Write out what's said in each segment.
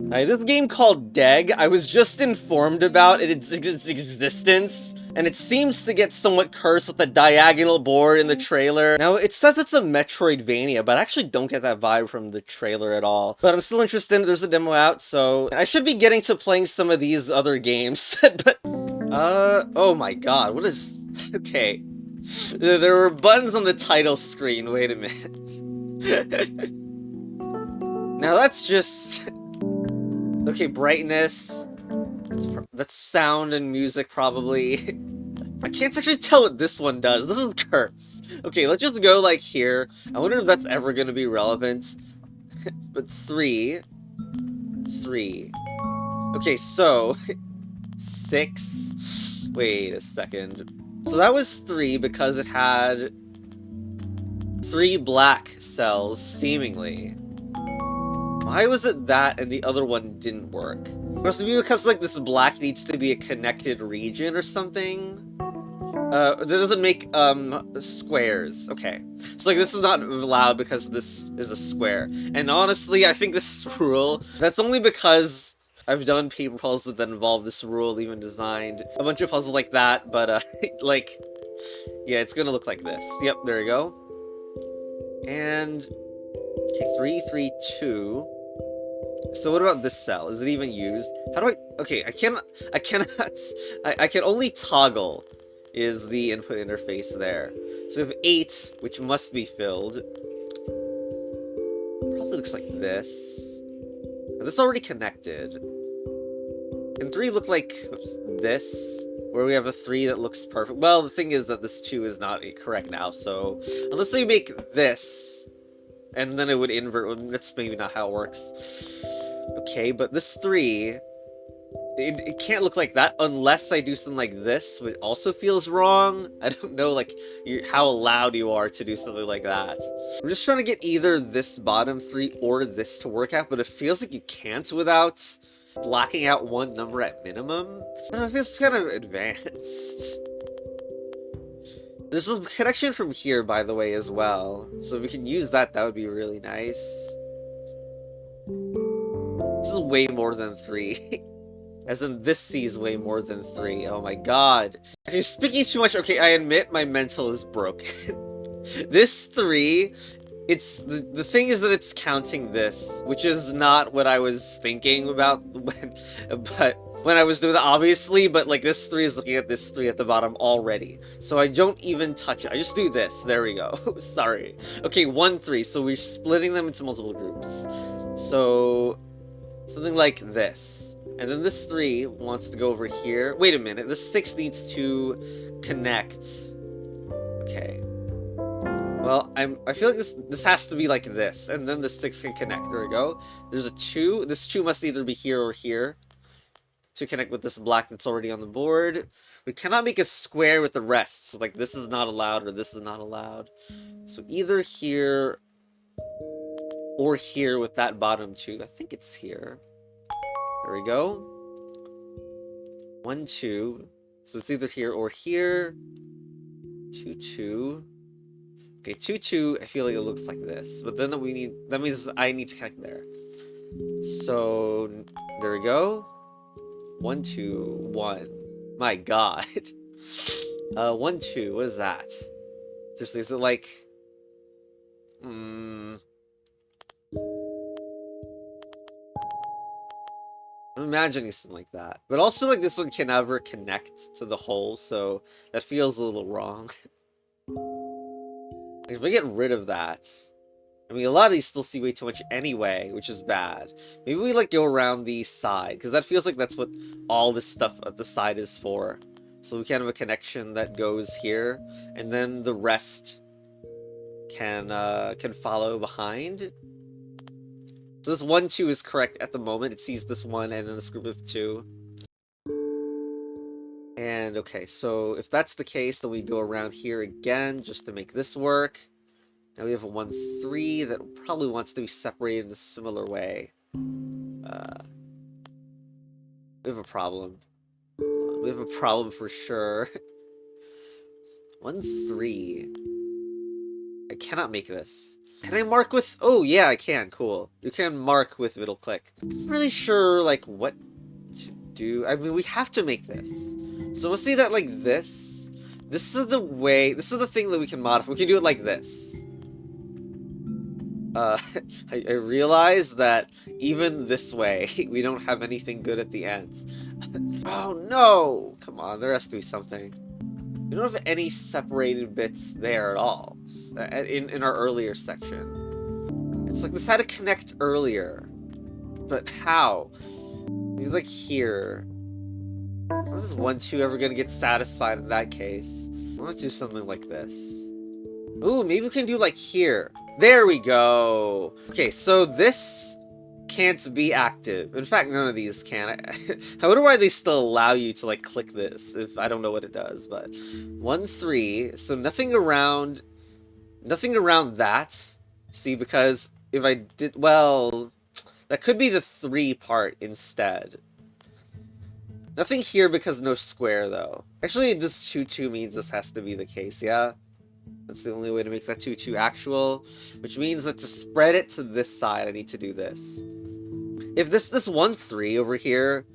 This game called Deg, I was just informed about its existence, and it seems to get somewhat cursed with the diagonal board in the trailer. Now, it says it's a Metroidvania, but I actually don't get that vibe from the trailer at all. But I'm still interested. There's a demo out, so I should be getting to playing some of these other games. But, oh my god, what is... Okay. There were buttons on the title screen, wait a minute. Now that's just... Okay, brightness. That's sound and music, probably. I can't actually tell what this one does. This is cursed. Okay, let's just go, like, here. I wonder if that's ever gonna be relevant. But 3. 3. Okay, so... 6... Wait a second. So that was 3 because it had... 3 black cells, seemingly. Why was it that and the other one didn't work? Must be because, like, this black needs to be a connected region or something? That doesn't make, squares. Okay. So, like, this is not allowed because this is a square. And honestly, I think this rule, that's only because I've done paper puzzles that involve this rule, even designed a bunch of puzzles like that, but, like, yeah, it's gonna look like this. Yep, there you go. And, okay, 3, 3, 2. So what about this cell? Is it even used? How do I... Okay, I cannot... I can only toggle is the input interface there. So we have 8, which must be filled. Probably looks like this. But this already connected. And 3 look like this, where we have a 3 that looks perfect. Well, the thing is that this 2 is not correct now, so... Unless we make this... And then it would invert. That's maybe not how it works. Okay, but this 3... It can't look like that unless I do something like this, which also feels wrong. I don't know, like, how allowed you are to do something like that. I'm just trying to get either this bottom 3 or this to work out, but it feels like you can't without blocking out one number at minimum. I don't know, it feels kind of advanced. There's a connection from here, by the way, as well. So if we can use that, that would be really nice. This is way more than 3. As in, this sees way more than 3. Oh my god. If you're speaking too much, okay, I admit my mental is broken. This 3, it's... The thing is that it's counting this, which is not what I was thinking about when I was doing that, obviously, but, like, this 3 is looking at this 3 at the bottom already. So I don't even touch it. I just do this. There we go. Sorry. Okay, 1, 3. So we're splitting them into multiple groups. So... something like this. And then this 3 wants to go over here. Wait a minute. This 6 needs to connect. Okay. Well, I feel like this has to be like this. And then the 6 can connect. There we go. There's a 2. This 2 must either be here or here to connect with this black that's already on the board. We cannot make a square with the rest. So, like, this is not allowed or this is not allowed. So either here or here with that bottom 2. I think it's here. There we go. 1, 2. So it's either here or here. 2, 2. Okay, 2, 2. I feel like it looks like this. But then we need... That means I need to connect there. So... There we go. 1, 2, 1. My god. 1, 2. What is that? Seriously, is it like... I'm imagining something like that. But also, like, this one can never connect to the hole, so that feels a little wrong. Like, if we get rid of that... I mean, a lot of these still see way too much anyway, which is bad. Maybe we, like, go around the side, because that feels like that's what all this stuff at the side is for. So we can have a connection that goes here, and then the rest can follow behind. So this 1, 2 is correct at the moment. It sees this 1 and then this group of 2. And, okay, so if that's the case, then we go around here again just to make this work. Now we have a 1, 3 that probably wants to be separated in a similar way. We have a problem. We have a problem for sure. 1, 3. I cannot make this. Can I mark with... Oh, yeah, I can. Cool. You can mark with middle click. I'm really sure, like, what to do. I mean, we have to make this. So we'll see that, like, this. This is the way... This is the thing that we can modify. We can do it like this. I realize that even this way, we don't have anything good at the ends. Oh, no! Come on, there has to be something. We don't have any separated bits there at all in our earlier section. It's like this had to connect earlier, but how? It was like here. How is 1, 2 ever gonna get satisfied in that case? I want to do something like this. Ooh, maybe we can do like here. There we go. Okay, so this can't be active. In fact, none of these can. I wonder why they still allow you to like click this if I don't know what it does, but 1, 3, so nothing around that. See, because if I did, well, that could be the 3 part instead. Nothing here because no square though. Actually, this 2, 2 means this has to be the case, yeah? That's the only way to make that 2, 2 actual, which means that to spread it to this side, I need to do this. If this 1, 3 over here,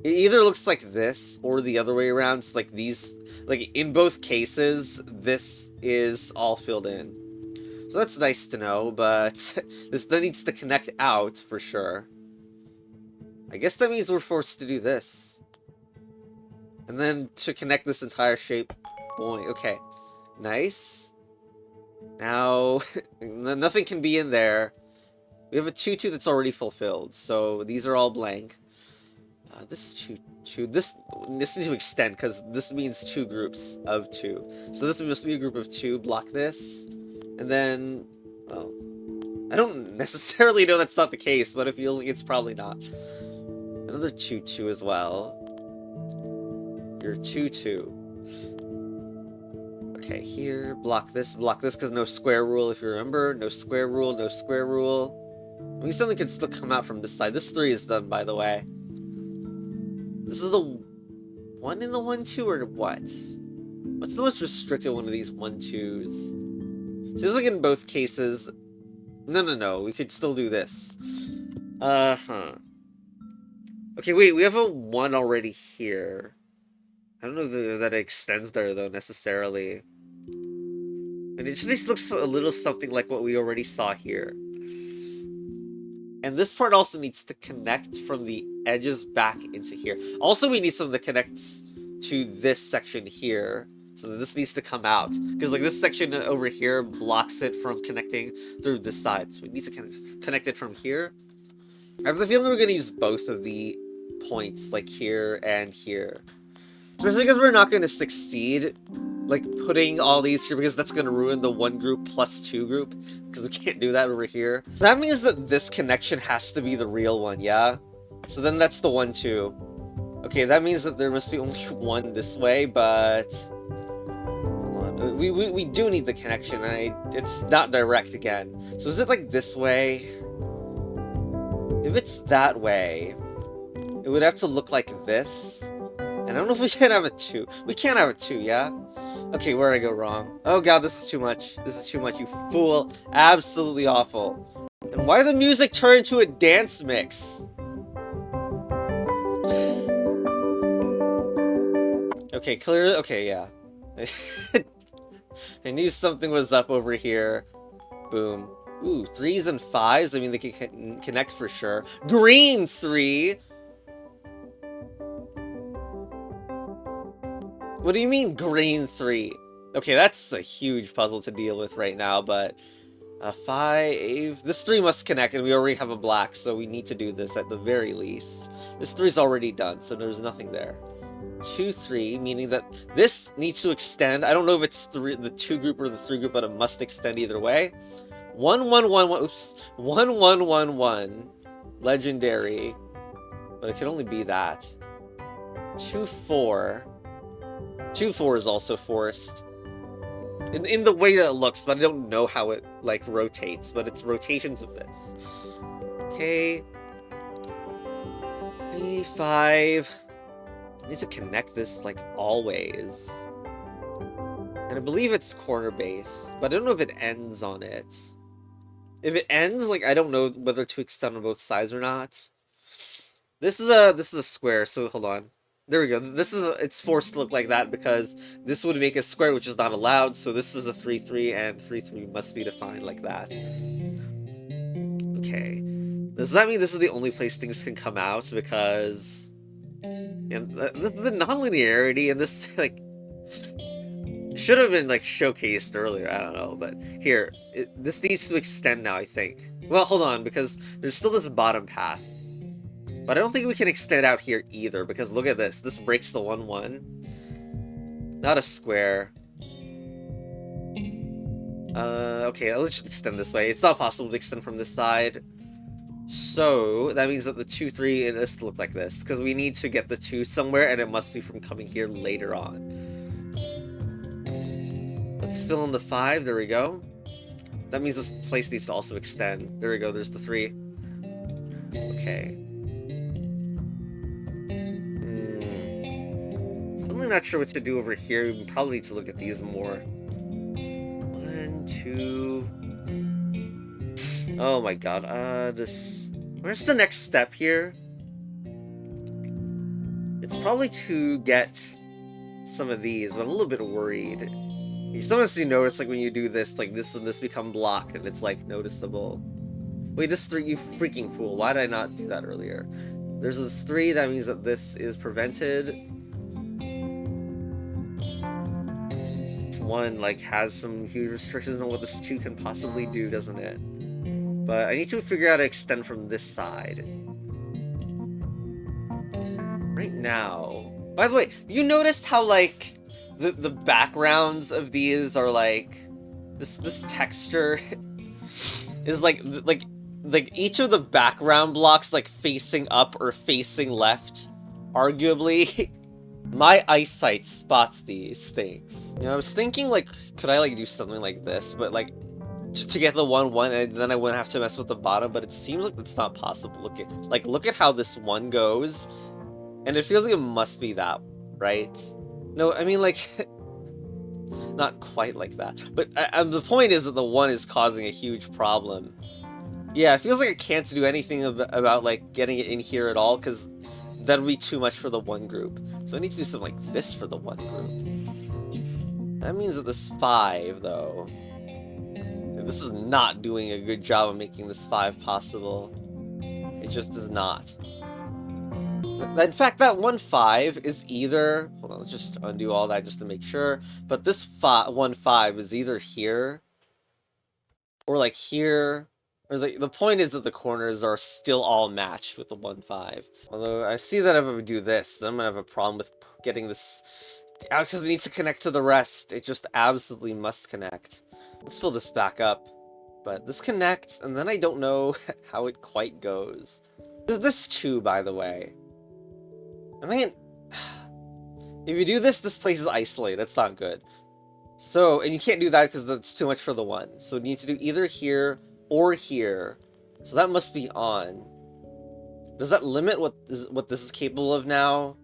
it either looks like this or the other way around. It's like these, like in both cases, this is all filled in. So that's nice to know, but this then needs to connect out for sure. I guess that means we're forced to do this. And then to connect this entire shape, boy, okay. Nice. Now, nothing can be in there. We have a 2, 2 that's already fulfilled, so these are all blank. This 2, 2, this needs to extend, because this means 2 groups of 2. So this must be a group of 2, block this, and then, well, I don't necessarily know that's not the case, but it feels like it's probably not. Another 2, 2 as well. You're 2, 2. Okay, here, block this, because no square rule, if you remember. No square rule, no square rule. I mean, something can still come out from this side. This 3 is done, by the way. This is the 1 in the 1, 2, or what? What's the most restricted one of these 1, 2s? Seems like in both cases... No, we could still do this. Okay, wait, we have a 1 already here. I don't know that it extends there, though, necessarily. And it just looks a little something like what we already saw here. And this part also needs to connect from the edges back into here. Also, we need something that connects to this section here. So that this needs to come out. Because like this section over here blocks it from connecting through this side. So we need to connect it from here. I have the feeling we're going to use both of the points, like here and here. Especially because we're not going to succeed like putting all these here, because that's going to ruin the 1 group plus 2 group, because we can't do that over here. That means that this connection has to be the real one, yeah? So then that's the 1, 2. Okay, that means that there must be only 1 this way, but... Hold on. We do need the connection, and it's not direct again. So is it like this way? If it's that way, it would have to look like this. And I don't know if we can have a 2. We can't have a 2, yeah? Okay, where'd I go wrong? Oh god, this is too much. This is too much, you fool. Absolutely awful. And why did the music turn into a dance mix? Okay, clearly, okay, yeah. I knew something was up over here. Boom. Ooh, 3s and 5s? I mean, they can connect for sure. Green 3! What do you mean, green 3? Okay, that's a huge puzzle to deal with right now, but... 5... This 3 must connect, and we already have a black, so we need to do this at the very least. This 3 is already done, so there's nothing there. 2, 3, meaning that this needs to extend. I don't know if it's the 2 group or the 3 group, but it must extend either way. 1, 1, 1, 1... Oops. 1, 1, 1, 1. Legendary. But it can only be that. 2, 4... 2, 4 is also forced. In the way that it looks, but I don't know how it, like, rotates. But it's rotations of this. Okay. 3, 5. I need to connect this, like, always. And I believe it's corner-based, but I don't know if it ends on it. If it ends, like, I don't know whether to extend on both sides or not. This is a square, so hold on. There we go. It's forced to look like that because this would make a square, which is not allowed. So this is a 3-3, and 3-3 must be defined like that. Okay. Does that mean this is the only place things can come out? Because the non-linearity in this, like, should have been, like, showcased earlier. I don't know, but here, this needs to extend now, I think. Well, hold on, because there's still this bottom path. But I don't think we can extend out here either, because look at this. This breaks the 1-1. Not a square. Okay, let's just extend this way. It's not possible to extend from this side. So, that means that the 2-3 it has to look like this, because we need to get the 2 somewhere, and it must be from coming here later on. Let's fill in the 5, there we go. That means this place needs to also extend. There we go, there's the 3. Okay. I'm not sure what to do over here. We probably need to look at these more. 1, 2... Oh my god, where's the next step here? It's probably to get some of these, but I'm a little bit worried. Sometimes you notice, like, when you do this, like, this and this become blocked, and it's, like, noticeable. Wait, this 3, you freaking fool. Why did I not do that earlier? There's this 3, that means that this is prevented. 1, like, has some huge restrictions on what this 2 can possibly do, doesn't it? But I need to figure out how to extend from this side. Right now... By the way, you noticed how, like, the backgrounds of these are, like... This texture is, like, each of the background blocks, like, facing up or facing left, arguably. My eyesight spots these things. You know, I was thinking, like, could I, like, do something like this, but, like, just to get the 1-1, and then I wouldn't have to mess with the bottom, but it seems like it's not possible. Look at how this 1 goes, and it feels like it must be that, right? No, I mean, like, not quite like that. But the point is that the 1 is causing a huge problem. Yeah, it feels like I can't do anything about, like, getting it in here at all, because that would be too much for the 1 group. So I need to do something like this for the 1 group. That means that this 5, though... This is not doing a good job of making this 5 possible. It just is not. In fact, that 1-5 is either... Hold on, let's just undo all that just to make sure. But this 1-5 is either here, or, like, here. Or the point is that the corners are still all matched with the 1-5. Although, I see that if I do this, then I'm gonna have a problem with getting this out, because it needs to connect to the rest. It just absolutely must connect. Let's fill this back up. But this connects, and then I don't know how it quite goes. This 2, by the way. I think if you do this, this place is isolated. That's not good. So, and you can't do that because that's too much for the 1. So you need to do either here or here. So that must be on. Does that limit what this is capable of now?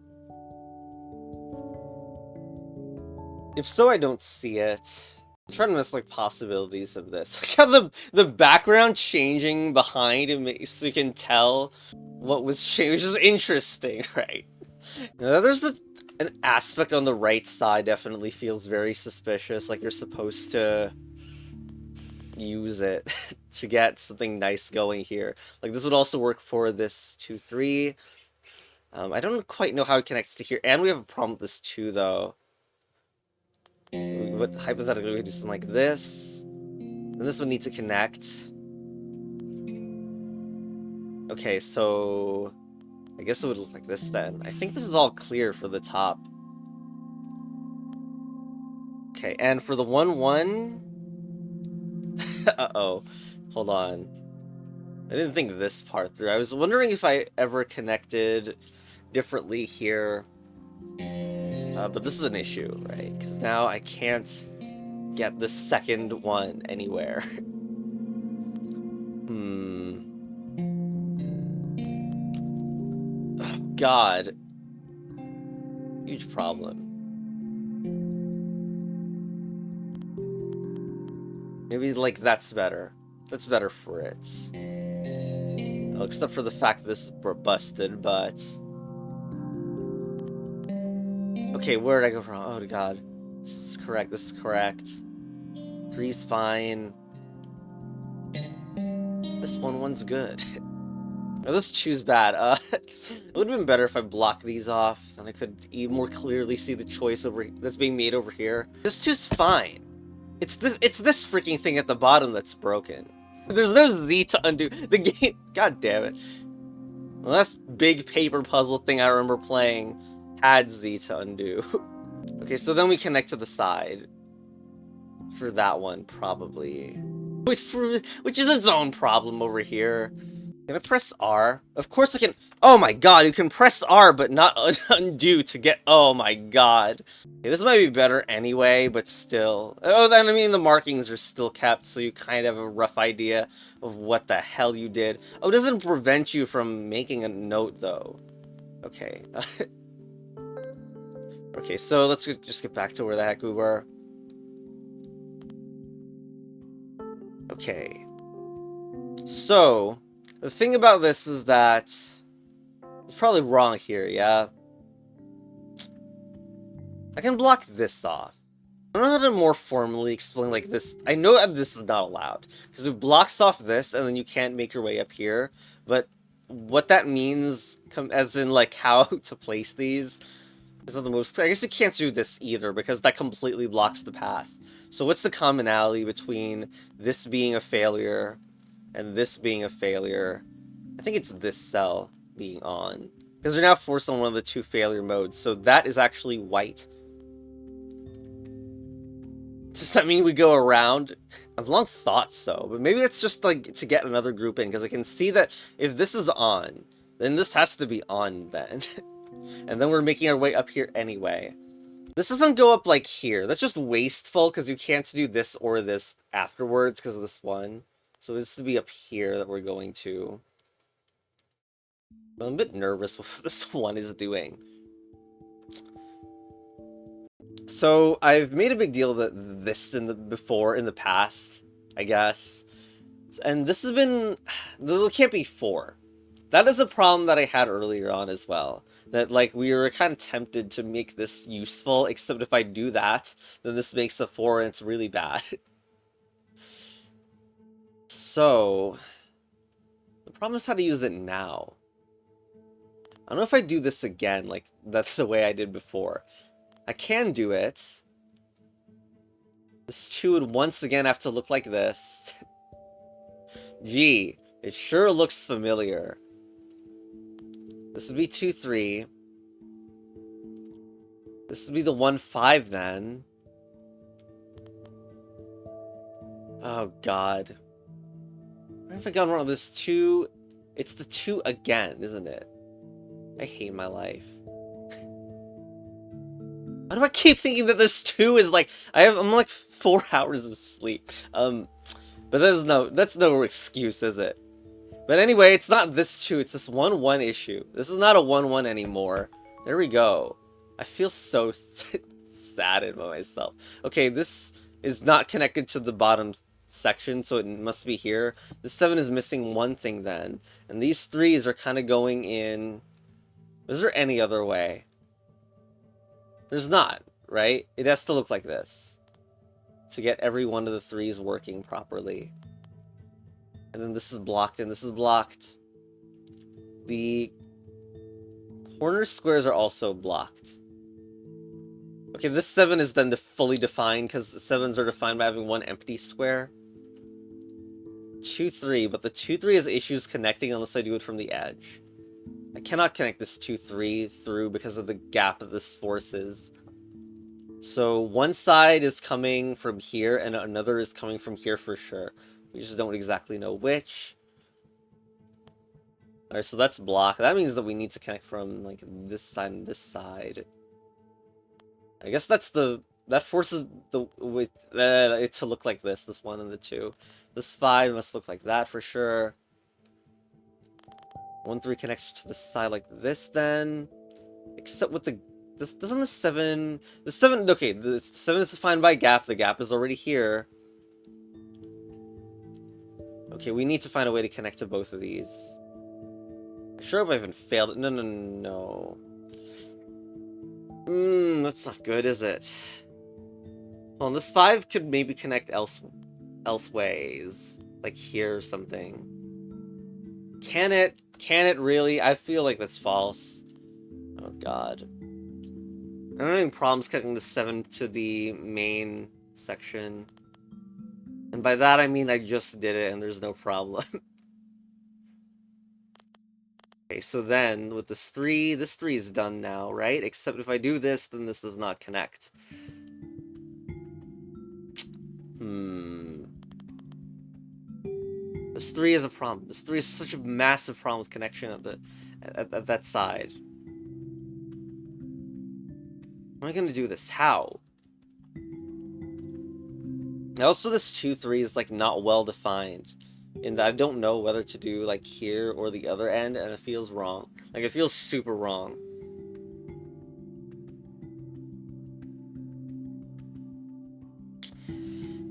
If so, I don't see it. I'm trying to miss, like, possibilities of this. Like how the background changing behind it so you can tell what was changed, which is interesting, right? There's an aspect on the right side definitely feels very suspicious, like you're supposed to use it to get something nice going here. Like, this would also work for this 2-3. I don't quite know how it connects to here, and we have a problem with this 2, though. But hypothetically, we could do something like this. And this would need to connect. Okay, so... I guess it would look like this then. I think this is all clear for the top. Okay, and for the 1-1... Uh-oh. Hold on. I didn't think this part through. I was wondering if I ever connected differently here. But this is an issue, right? Because now I can't get the second 1 anywhere. Oh, God. Huge problem. Maybe, like, that's better. That's better for it. Well, except for the fact that this is busted, but... Okay, where did I go wrong? Oh, God. This is correct, this is correct. 3's fine. This one's good. Oh, this 2's bad. It would have been better if I blocked these off, then I could even more clearly see the choice that's being made over here. This 2's fine. It's this freaking thing at the bottom that's broken. There's no Z to undo. The game, god damn it. The last big paper puzzle thing I remember playing had Z to undo. Okay, so then we connect to the side. For that one, probably. Which is its own problem over here. Can I press R? Of course I can. Oh my god, you can press R but not undo to get. Oh my god. Okay, this might be better anyway, but still. Oh, then I mean the markings are still kept, so you kind of have a rough idea of what the hell you did. Oh, it doesn't prevent you from making a note though. Okay. Okay, so let's just get back to where the heck we were. Okay. So, the thing about this is that it's probably wrong here, yeah? I can block this off. I don't know how to more formally explain like this. I know that this is not allowed, because it blocks off this and then you can't make your way up here, but what that means, as in like how to place these, is not the most clear. I guess you can't do this either, because that completely blocks the path. So what's the commonality between this being a failure and this being a failure? I think it's this cell being on. Because we're now forced on one of the two failure modes, so that is actually white. Does that mean we go around? I've long thought so, but maybe it's just like to get another group in, because I can see that if this is on, then this has to be on then. And then we're making our way up here anyway. This doesn't go up like here. That's just wasteful, because you can't do this or this afterwards because of this one. So this would be up here that we're going to. I'm a bit nervous with what this one is doing. So I've made a big deal that this in the past, I guess. And this has been, there can't be 4. That is a problem that I had earlier on as well. That like we were kind of tempted to make this useful, except if I do that, then this makes a 4 and it's really bad. So the problem is how to use it now. I don't know if I do this again, like that's the way I did before. I can do it. This 2 would once again have to look like this. Gee, it sure looks familiar. This would be 2, 3. This would be the 1, 5 then. Oh god. Where have I gone wrong? This 2... It's the 2 again, isn't it? I hate my life. Why do I keep thinking that this 2 is like... I'm like 4 hours of sleep. But that's no excuse, is it? But anyway, it's not this 2, it's this 1, 1 issue. This is not a 1, 1 anymore. There we go. I feel so saddened by myself. Okay, this is not connected to the bottom section, so it must be here. The 7 is missing one thing then. And these 3s are kind of going in... Is there any other way? There's not, right? It has to look like this to get every one of the 3s working properly. And then this is blocked, and this is blocked. The corner squares are also blocked. Okay, this 7 is then fully defined, because 7s are defined by having one empty square. 2, 3, but the 2, 3 has issues connecting unless I do it from the edge. I cannot connect this 2, 3 through because of the gap that this forces. So one side is coming from here, and another is coming from here for sure. We just don't exactly know which. Alright, so that's blocked. That means that we need to connect from like this side and this side. I guess that's that forces it to look like this 1 and the 2. This 5 must look like that for sure. 1, 3 connects to the side like this then. Except with this doesn't the 7... The 7, okay, the 7 is defined by gap. The gap is already here. Okay, we need to find a way to connect to both of these. I sure hope I haven't failed it. No. That's not good, is it? Well, this 5 could maybe connect elseways. Like here or something. Can it? Can it really? I feel like that's false. Oh god. I'm having problems connecting the 7 to the main section. And by that I mean I just did it and there's no problem. Okay, so then with this 3 is done now, right? Except if I do this, then this does not connect. This 3 is a problem. This 3 is such a massive problem with connection at that side. How am I gonna do this? How? Also, this 2-3 is like not well defined. In that I don't know whether to do like here or the other end, and it feels wrong. Like it feels super wrong.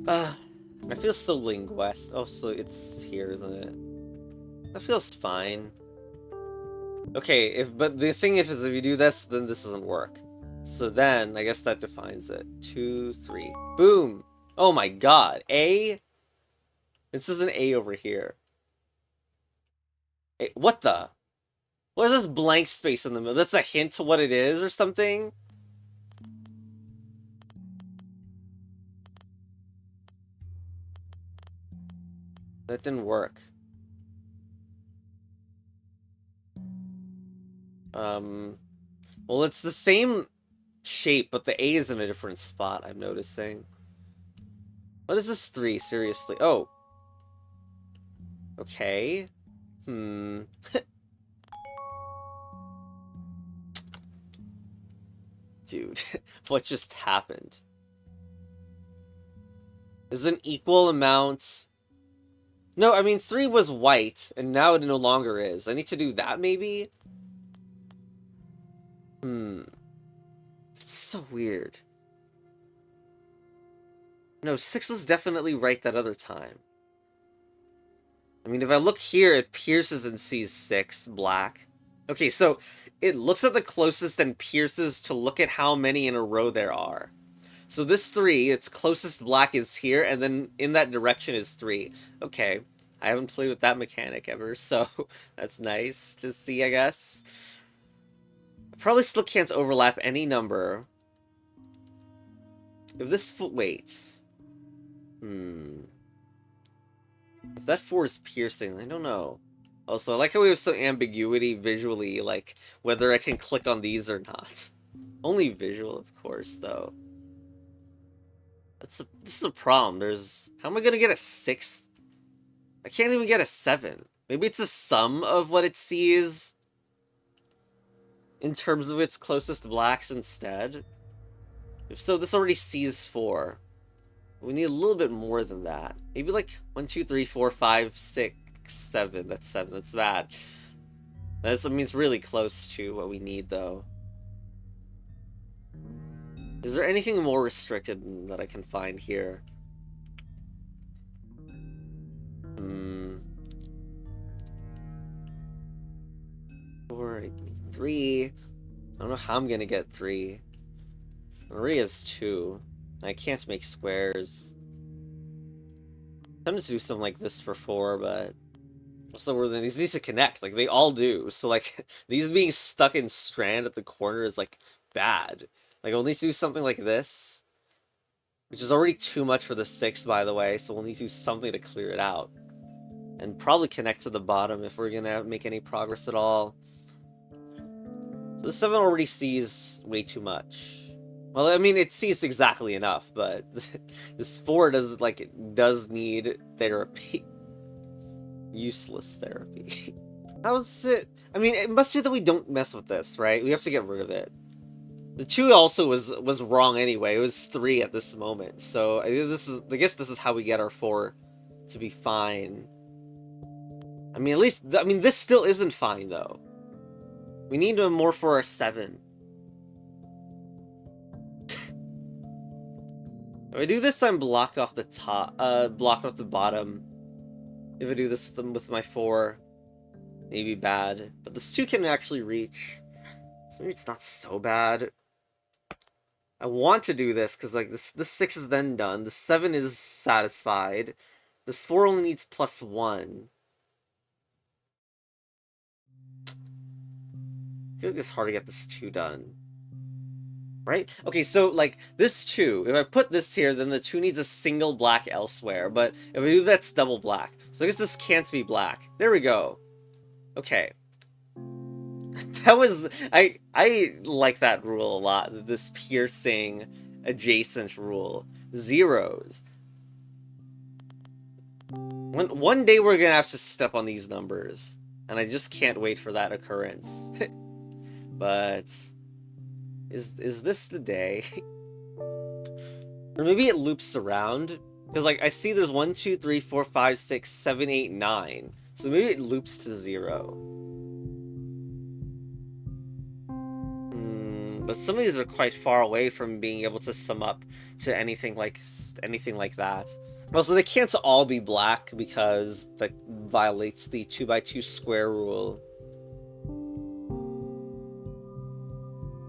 I feel still Ling West. Oh, so it's here, isn't it? That feels fine. Okay, but the thing is if you do this, then this doesn't work. So then, I guess that defines it. 2, 3. Boom! Oh my god. A? This is an A over here. What the? What is this blank space in the middle? That's a hint to what it is or something? That didn't work. Well, it's the same shape, but the A is in a different spot, I'm noticing. What is this 3? Seriously? Oh. Okay. Dude, what just happened? Is an equal amount... No, I mean, 3 was white, and now it no longer is. I need to do that, maybe? It's so weird. No, 6 was definitely right that other time. I mean, if I look here, it pierces and sees 6, black. Okay, so it looks at the closest and pierces to look at how many in a row there are. So this 3, its closest black is here, and then in that direction is 3. Okay, I haven't played with that mechanic ever, so that's nice to see, I guess. I probably still can't overlap any number. If this wait. If that 4 is piercing, I don't know. Also, I like how we have some ambiguity visually, like whether I can click on these or not. Only visual, of course, though. This is a problem. How am I gonna get a 6? I can't even get a 7. Maybe it's a sum of what it sees in terms of its closest blacks instead. If so, this already sees 4. We need a little bit more than that. Maybe like 1, 2, 3, 4, 5, 6, 7. That's 7. That's bad. I mean, it's really close to what we need, though. Is there anything more restricted that I can find here? 4, 3. I don't know how I'm gonna get 3. Maria's 2. I can't make squares. I'm just do something like this for 4, but also these need to connect. Like they all do. So like these being stuck in strand at the corner is like bad. Like we'll need to do something like this, which is already too much for the 6, by the way. So we'll need to do something to clear it out, and probably connect to the bottom if we're gonna make any progress at all. So the 7 already sees way too much. Well, I mean, it sees exactly enough, but this 4 does need therapy. Useless therapy. How's it? I mean, it must be that we don't mess with this, right? We have to get rid of it. The 2 also was wrong anyway. It was 3 at this moment, so I guess this is how we get our 4 to be fine. I mean, this still isn't fine though. We need more for our 7. If I do this, I'm blocked off the top, blocked off the bottom. If I do this with my 4, maybe bad. But this 2 can actually reach. So maybe it's not so bad. I want to do this because like this 6 is then done. The 7 is satisfied. This 4 only needs +1. I feel like it's hard to get this 2 done. Right? Okay, so like this 2, if I put this here, then the 2 needs a single black elsewhere. But if I do that, it's double black. So I guess this can't be black. There we go. Okay. That was I like that rule a lot. This piercing adjacent rule. Zeros. One day we're gonna have to step on these numbers, and I just can't wait for that occurrence. But is this the day? Or maybe it loops around, because like I see there's 1, 2, 3, 4, 5, 6, 7, 8, 9. So maybe it loops to 0. But some of these are quite far away from being able to sum up to anything like that. Also, they can't all be black because that violates the 2x2 square rule.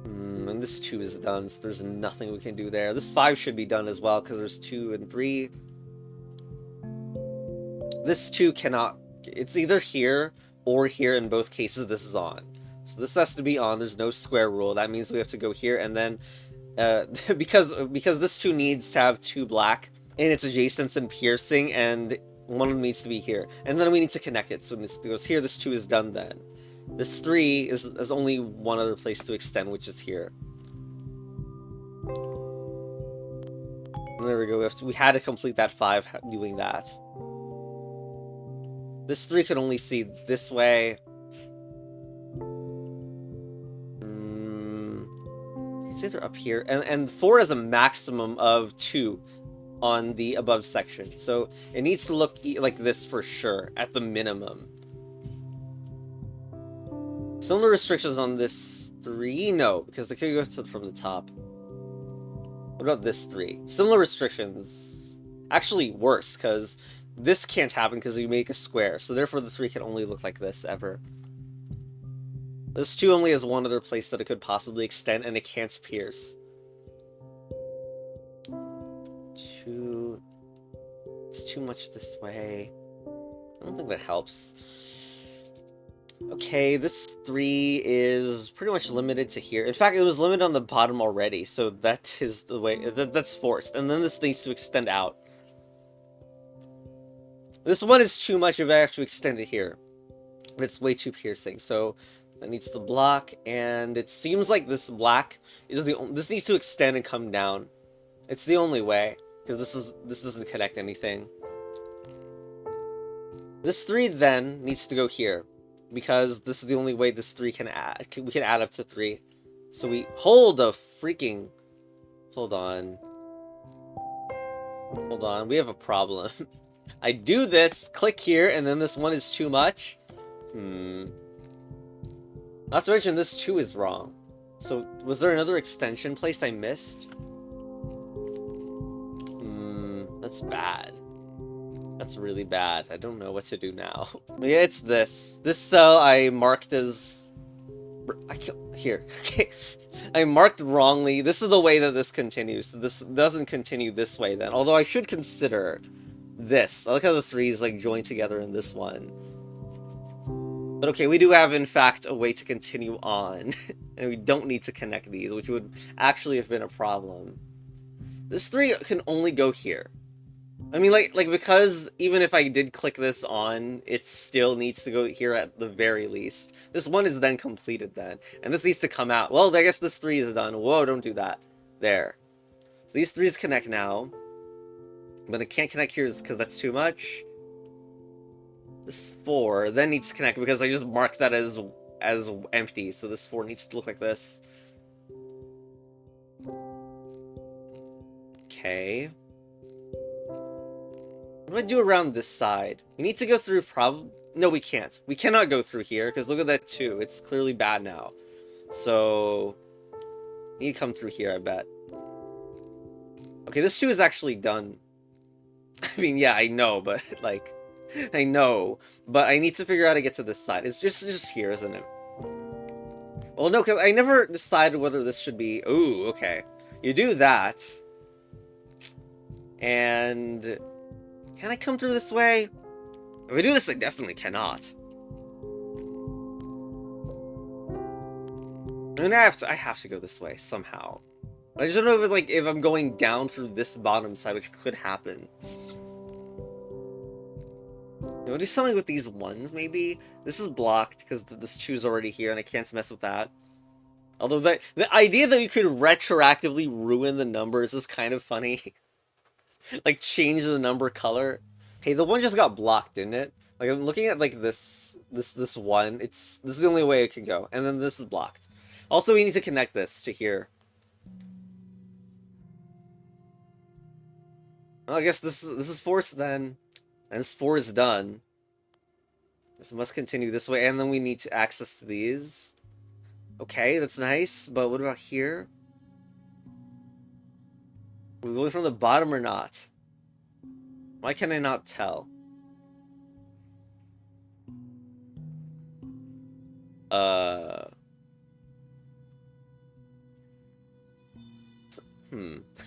And this 2 is done, so there's nothing we can do there. This 5 should be done as well because there's 2 and 3. This 2 cannot. It's either here or here. In both cases, this is on. So this has to be on. There's no square rule. That means we have to go here, and then because this 2 needs to have 2 black in its adjacents and piercing, and one of them needs to be here, and then we need to connect it. So when this goes here, this 2 is done. Then this 3 is only one other place to extend, which is here. And there we go. We had to complete that 5 doing that. This 3 can only see this way. It's either up here, and 4 is a maximum of 2 on the above section, so it needs to look like this for sure at the minimum. Some of the restrictions on this 3, no, because they could go from the top. What about this 3? Similar restrictions. Actually worse, because this can't happen because you make a square, so therefore the 3 can only look like this ever. This 2 only has one other place that it could possibly extend, and it can't pierce. 2... It's too much this way. I don't think that helps. Okay, this 3 is pretty much limited to here. In fact, it was limited on the bottom already, so that is the way... That's forced. And then this needs to extend out. This 1 is too much if I have to extend it here. It's way too piercing, so... That needs to block, and it seems like this black is this needs to extend and come down. It's the only way, because this doesn't connect anything. This 3 then needs to go here, because this is the only way this 3 can add. We can add up to 3. So we hold a freaking. Hold on. Hold on. We have a problem. I do this, click here, and then this 1 is too much. Not to mention, this 2 is wrong. So, was there another extension place I missed? That's bad. That's really bad. I don't know what to do now. Yeah, it's this. This cell I marked as... Here. Okay. I marked wrongly. This is the way that this continues. So this doesn't continue this way then. Although I should consider this. I like how the 3's like joined together in this one. But okay, we do have, in fact, a way to continue on. And we don't need to connect these, which would actually have been a problem. This 3 can only go here. I mean, like because even if I did click this on, it still needs to go here at the very least. This 1 is then completed then. And this needs to come out. Well, I guess this 3 is done. Whoa, don't do that. There. So these 3's connect now. But it can't connect here because that's too much. This 4 then needs to connect because I just marked that as empty, so this 4 needs to look like this. Okay. What do I do around this side? We need to go through No, we can't. We cannot go through here, because look at that 2. It's clearly bad now. So... we need to come through here, I bet. Okay, this 2 is actually done. I mean, yeah, I know, but, like... I know, but I need to figure out how to get to this side. It's just here, isn't it? Well, no, because I never decided whether this should be... Ooh, okay. You do that. And... Can I come through this way? If I do this, I definitely cannot. I mean, I have to go this way, somehow. I just don't know if, like, if I'm going down through this bottom side, which could happen. We'll do something with these ones, maybe? This is blocked, because this 2's already here, and I can't mess with that. Although, the idea that you could retroactively ruin the numbers is kind of funny. Like, change the number color. Hey, the one just got blocked, didn't it? Like, I'm looking at, like, this one. This is the only way it can go. And then this is blocked. Also, we need to connect this to here. Well, I guess this is forced then. And this 4 is done. This must continue this way. And then we need to access these. Okay, that's nice. But what about here? Are we going from the bottom or not? Why can I not tell?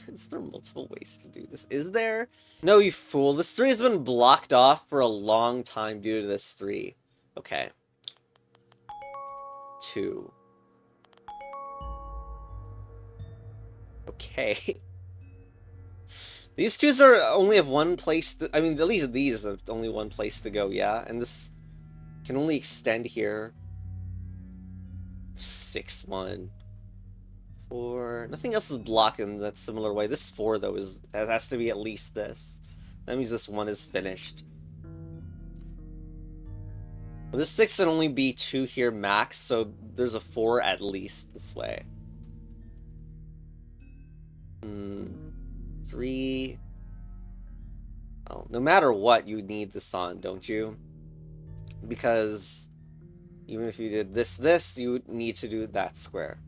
Is there multiple ways to do this? Is there? No, you fool. This 3 has been blocked off for a long time due to this 3. Okay. 2. Okay. These 2s are only have one place to, I mean, at least these have only one place to go, yeah? And this can only extend here. 6, 1. 4. Nothing else is blocked in that similar way. This 4, though, has to be at least this. That means this 1 is finished. This 6 can only be 2 here max, so there's a 4 at least this way. 3. Oh, no matter what, you need this on, don't you? Because even if you did this, you would need to do that square.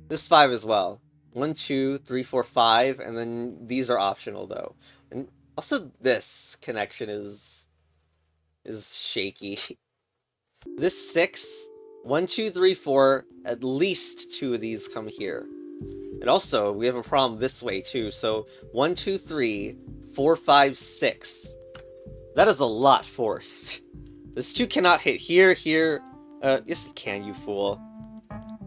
This 5 as well. 1, 2, 3, 4, 5, and then these are optional though. And also this connection is shaky. This 6, 1, 2, 3, 4, at least 2 of these come here. And also, we have a problem this way too, so 1, 2, 3, 4, 5, 6. That is a lot forced. This 2 cannot hit here, here. Yes it can, you fool.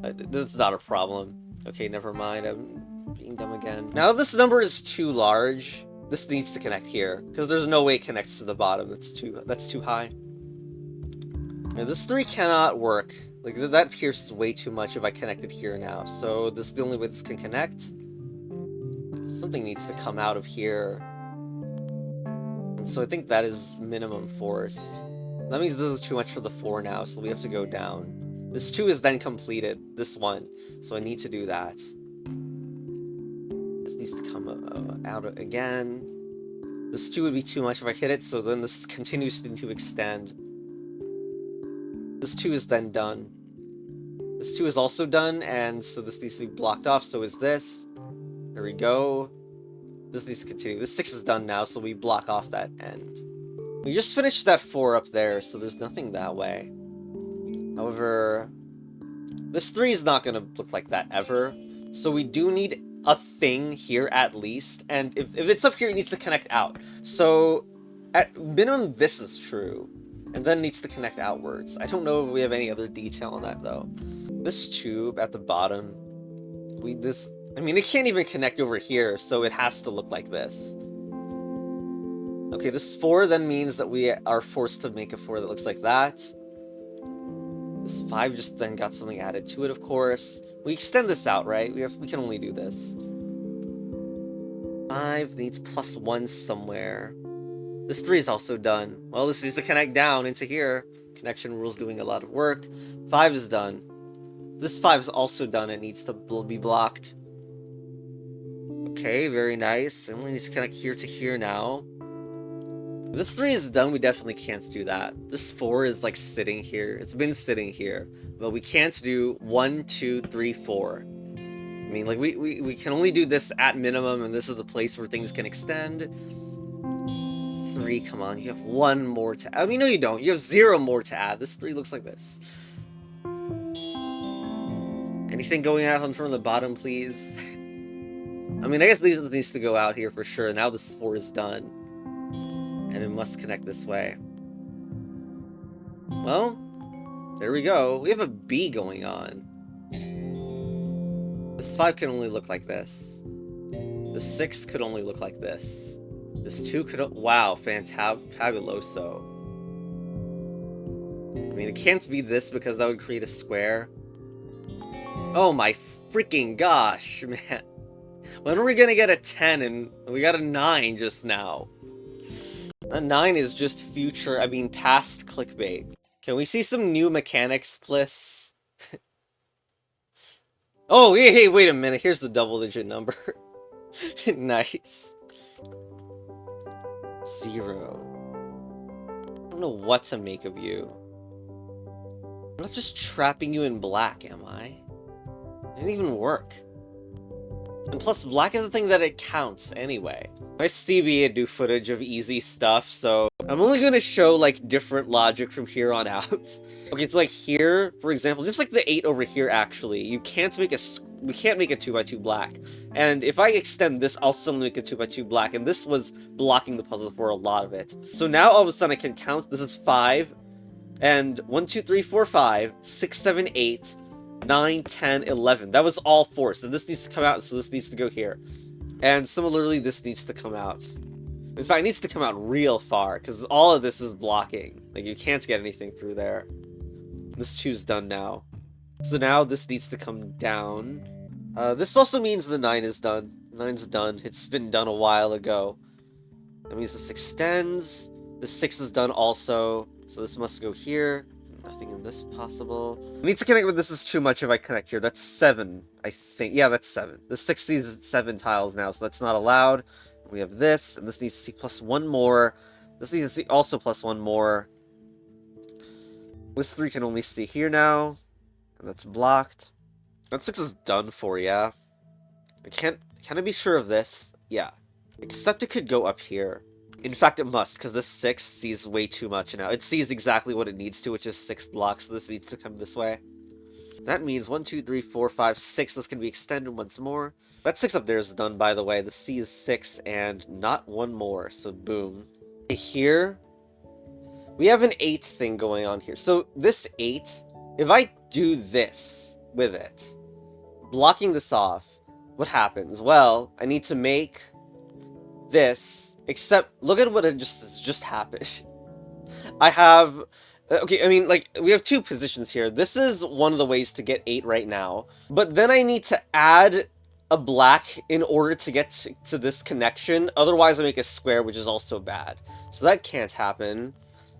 That's not a problem. Okay, never mind, I'm being dumb again. Now this number is too large. This needs to connect here, because there's no way it connects to the bottom. That's too high. Now, this 3 cannot work. Like, that pierces way too much if I connect it here now. So this is the only way this can connect. Something needs to come out of here. And so I think that is minimum forced. That means this is too much for the 4 now, so we have to go down. This 2 is then completed, this 1. So I need to do that. This needs to come out again. This 2 would be too much if I hit it, so then this continues to extend. This 2 is then done. This 2 is also done, and so this needs to be blocked off, so is this. There we go. This needs to continue. This 6 is done now, so we block off that end. We just finished that 4 up there, so there's nothing that way. However, this 3 is not going to look like that ever, so we do need a thing here at least, and if it's up here, it needs to connect out. So, at minimum, this is true. And then needs to connect outwards. I don't know if we have any other detail on that, though. This tube at the bottom, I mean, it can't even connect over here, so it has to look like this. Okay, this 4 then means that we are forced to make a 4 that looks like that. This 5 just then got something added to it, of course. We extend this out, right? We can only do this. 5 needs +1 somewhere. This 3 is also done. Well, this needs to connect down into here. Connection rule's doing a lot of work. 5 is done. This 5 is also done. It needs to be blocked. Okay, very nice. It only needs to connect here to here now. If this 3 is done, we definitely can't do that. This 4 is like sitting here. It's been sitting here. But we can't do 1, 2, 3, 4. I mean, like, we can only do this at minimum, and this is the place where things can extend. 3, come on, you have 1 more to... I mean, no you don't. You have 0 more to add. This 3 looks like this. Anything going out from the bottom, please? I mean, I guess these needs to go out here for sure. Now this 4 is done. And it must connect this way. Well, there we go. We have a B going on. This 5 can only look like this. The 6 could only look like this. This 2 could... Wow, fabuloso. I mean, it can't be this because that would create a square. Oh my freaking gosh, man. When are we gonna get a 10 and we got a 9 just now? That 9 is just future, I mean past clickbait. Can we see some new mechanics, please? Oh, hey, wait a minute. Here's the double-digit number. Nice. 0. I don't know what to make of you. I'm not just trapping you in black, am I? It didn't even work. And plus, black is the thing that it counts anyway. My CBA do footage of easy stuff, so I'm only going to show, like, different logic from here on out. Okay, it's like here, for example, just like the 8 over here, actually, we can't make a 2x2 black. And if I extend this, I'll suddenly make a 2x2 black, and this was blocking the puzzle for a lot of it. So now, all of a sudden, I can count, this is 5, and 1, 2, 3, 4, 5, 6, 7, 8, 9, 10, 11. That was all 4, so this needs to come out, so this needs to go here. And similarly, this needs to come out. In fact, it needs to come out real far, because all of this is blocking. Like, you can't get anything through there. This 2's done now. So now this needs to come down. This also means the 9 is done. 9's done. It's been done a while ago. That means this extends. The 6 is done also. So this must go here. Nothing in this possible. I need to connect with this is too much if I connect here. That's 7, I think. Yeah, that's 7. The 6 needs 7 tiles now, so that's not allowed. We have this, and this needs to see plus 1 more. This needs to see also plus 1 more. This 3 can only see here now. And that's blocked. That 6 is done for, yeah. Can I be sure of this? Yeah. Except it could go up here. In fact, it must, because this 6 sees way too much now. It sees exactly what it needs to, which is 6 blocks, so this needs to come this way. That means 1, 2, 3, 4, 5, 6. This can be extended once more. That 6 up there is done, by the way. The C is 6, and not 1 more, so boom. Here, we have an 8 thing going on here. So this 8, if I do this with it, blocking this off, what happens? Well, I need to make this, except look at what it just happened. I have, okay, I mean, like, we have 2 positions here. This is one of the ways to get 8 right now, but then I need to add a black in order to get to this connection. Otherwise, I make a square, which is also bad. So that can't happen.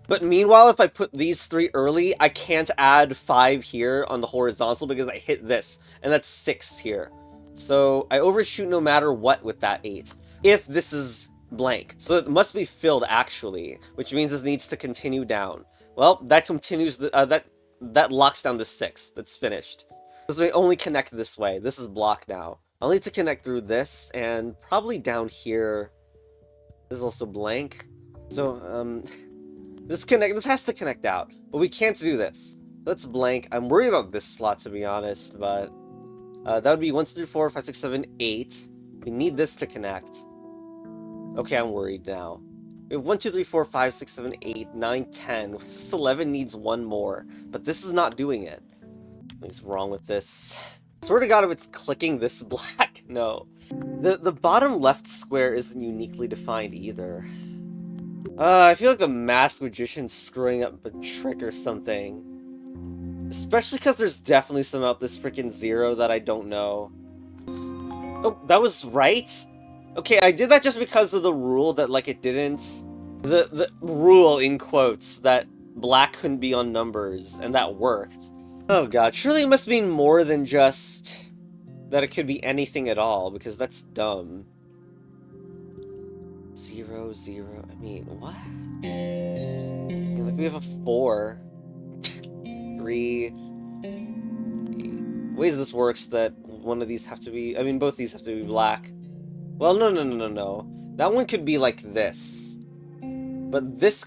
But meanwhile, if I put these 3 early, I can't add 5 here on the horizontal because I hit this, and that's 6 here. So I overshoot no matter what with that 8. If this is blank. So it must be filled, actually, which means this needs to continue down. Well, that continues, that locks down the 6. That's finished. This may only connect this way. This is blocked now. I'll need to connect through this, and probably down here. This is also blank. So, this has to connect out, but we can't do this. That's blank. I'm worried about this slot, to be honest, but that would be 1, 2, 3, 4, 5, 6, 7, 8. We need this to connect. Okay, I'm worried now. We have 1, 2, 3, 4, 5, 6, 7, 8, 9, 10. This 11 needs 1 more, but this is not doing it. What's wrong with this? Swear to God, if it's clicking this black, no. The bottom left square isn't uniquely defined either. I feel like the masked magician's screwing up a trick or something. Especially because there's definitely some out this freaking 0 that I don't know. Oh, that was right? Okay, I did that just because of the rule that, like, it didn't... The rule, in quotes, that black couldn't be on numbers, and that worked. Oh god, surely it must mean more than just... that it could be anything at all, because that's dumb. 0, 0, I mean, what? Like, we have a 4. 3... Ways this works that one of these have to be... I mean, both these have to be black. Well, no. That one could be like this. But this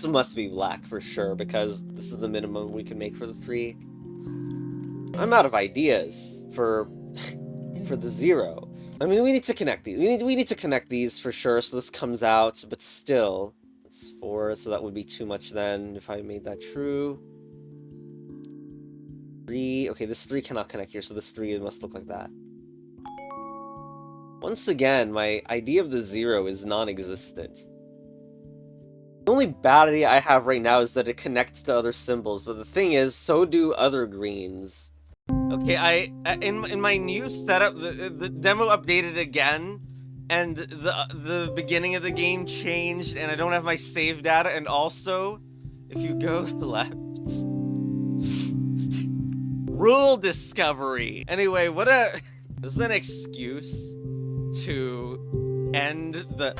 must be black for sure, because this is the minimum we can make for the 3. I'm out of ideas for for the 0. I mean, we need to connect these. We need to connect these for sure, so this comes out, but still. It's 4, so that would be too much then, if I made that true. 3, okay, this 3 cannot connect here, so this 3 must look like that. Once again, my idea of the 0 is non-existent. The only bad idea I have right now is that it connects to other symbols, but the thing is, so do other greens. Okay, in my new setup, the demo updated again, and the beginning of the game changed, and I don't have my save data, and also, if you go left... Rule discovery! Anyway, what a... This is an excuse to end the...